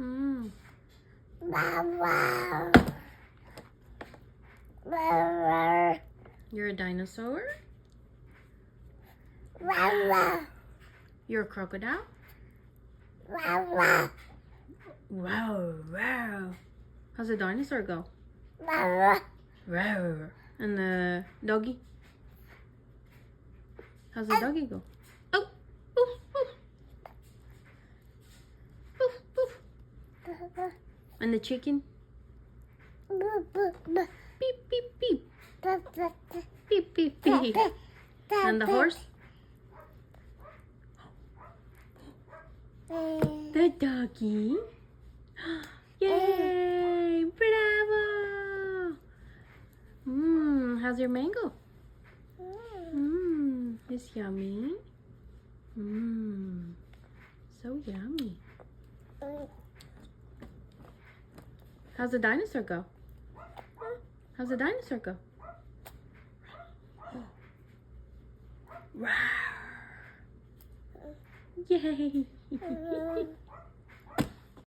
Mm. You're a dinosaur? You're a crocodile? Wow, wow. How's the dinosaur go? Wow. And the doggy? How's the doggy go? Oh, oof, oof. Oof, oof. And the chicken? Beep, beep, beep. Beep, beep, beep. And the horse? The doggy? Yay! Bravo! How's your mango? It's yummy. So yummy. How's the dinosaur go? How's the dinosaur go? Wow! Yay!